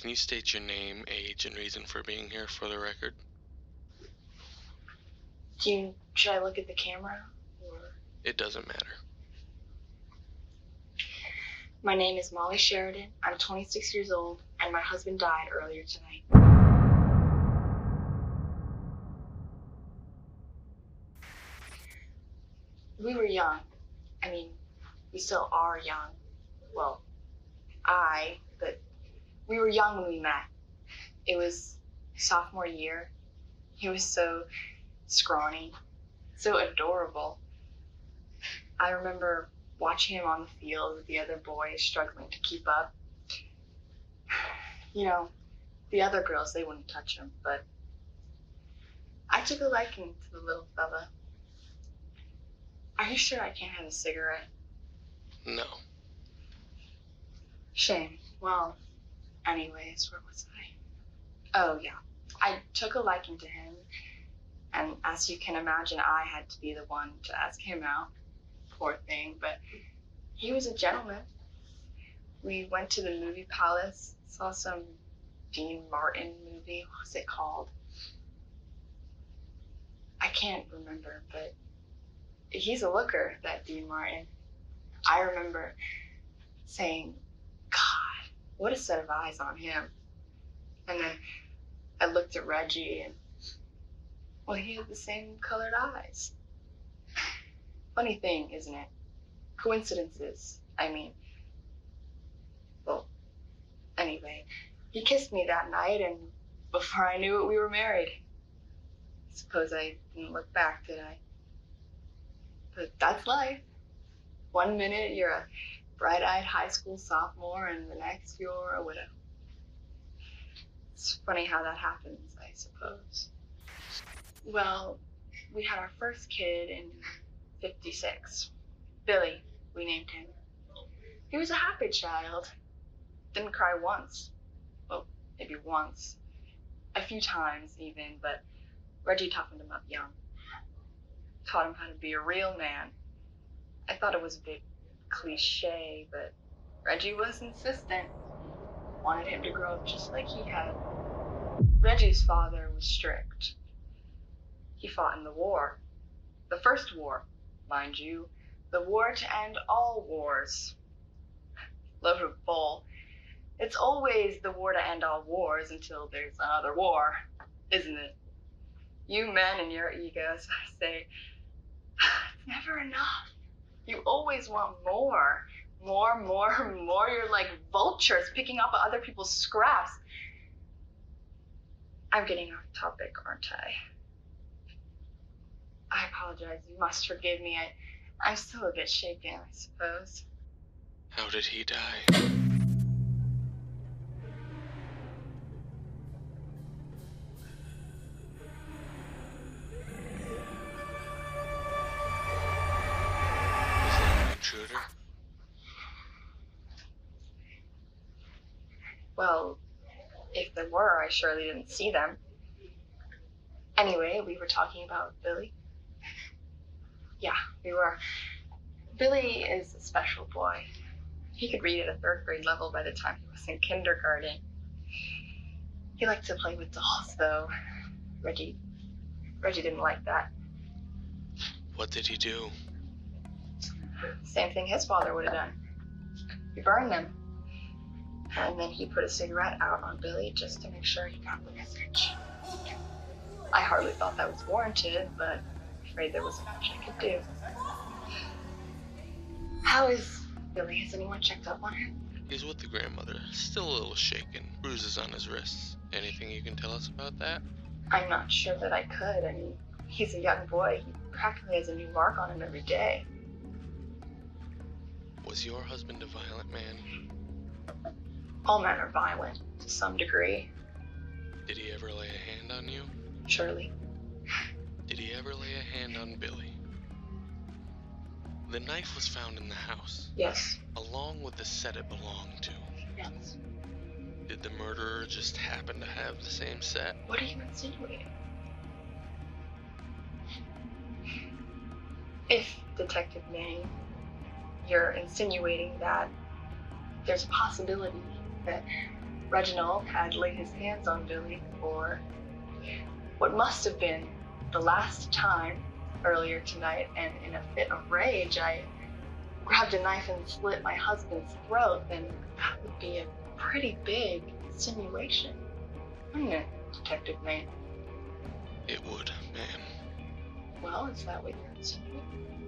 Can you state your name, age, and reason for being here for the record? Should I look at the camera? Or... It doesn't matter. My name is Molly Sheridan. I'm 26 years old, and my husband died earlier tonight. We were young. I mean, we still are young. Well, but we were young when we met. It was sophomore year. He was so scrawny, so adorable. I remember watching him on the field with the other boys struggling to keep up. You know, the other girls, they wouldn't touch him, but I took a liking to the little fella. Are you sure I can't have a cigarette? No. Shame. Well, anyways, where was I? Oh, yeah. I took a liking to him, and as you can imagine, I had to be the one to ask him out. Poor thing, but he was a gentleman. We went to the movie palace, saw some Dean Martin movie. What was it called? I can't remember, but he's a looker, that Dean Martin. I remember saying, God, what a set of eyes on him. And then I looked at Reggie, and, well, he had the same colored eyes. Funny thing, isn't it? Coincidences, I mean. Well, anyway, he kissed me that night, and before I knew it, we were married. Suppose I didn't look back, did I? But that's life. One minute you're a bright-eyed high school sophomore, and the next you're a widow. It's funny how that happens, I suppose. Well, we had our first kid in '56. Billy, we named him. He was a happy child. Didn't cry once. Well, maybe once. A few times even, but Reggie toughened him up young. Taught him how to be a real man. I thought it was a bit cliche, but Reggie was insistent. Wanted him to grow up just like he had. Reggie's father was strict. He fought in the war. The first war, mind you. The war to end all wars. Load of bull. It's always the war to end all wars until there's another war, isn't it? You men and your egos, I say, it's never enough. You always want more. More. You're like vultures picking up other people's scraps. I'm getting off topic, aren't I? I apologize. You must forgive me. I'm still a bit shaken, I suppose. How did he die? Intruder? Well, if there were, I surely didn't see them. Anyway, we were talking about Billy. Yeah, we were. Billy is a special boy. He could read at a third grade level by the time he was in kindergarten. He liked to play with dolls, though. Reggie didn't like that. What did he do? Same thing his father would have done. He burned them. And then he put a cigarette out on Billy just to make sure he got the message. I hardly thought that was warranted, but I'm afraid there wasn't much I could do. How is Billy? Has anyone checked up on him? He's with the grandmother, still a little shaken, bruises on his wrists. Anything you can tell us about that? I'm not sure that I could. I mean, he's a young boy. He practically has a new mark on him every day. Was your husband a violent man? All men are violent, to some degree. Did he ever lay a hand on you? Surely. Did he ever lay a hand on Billy? The knife was found in the house. Yes. Along with the set it belonged to. Yes. Did the murderer just happen to have the same set? What are you insinuating? If, Detective Manning, you're insinuating that there's a possibility that Reginald had laid his hands on Billy for what must have been the last time earlier tonight, and in a fit of rage, I grabbed a knife and slit my husband's throat, then that would be a pretty big simulation, wouldn't it, Detective Maine? It would, ma'am. Well, is that what you're insinuating?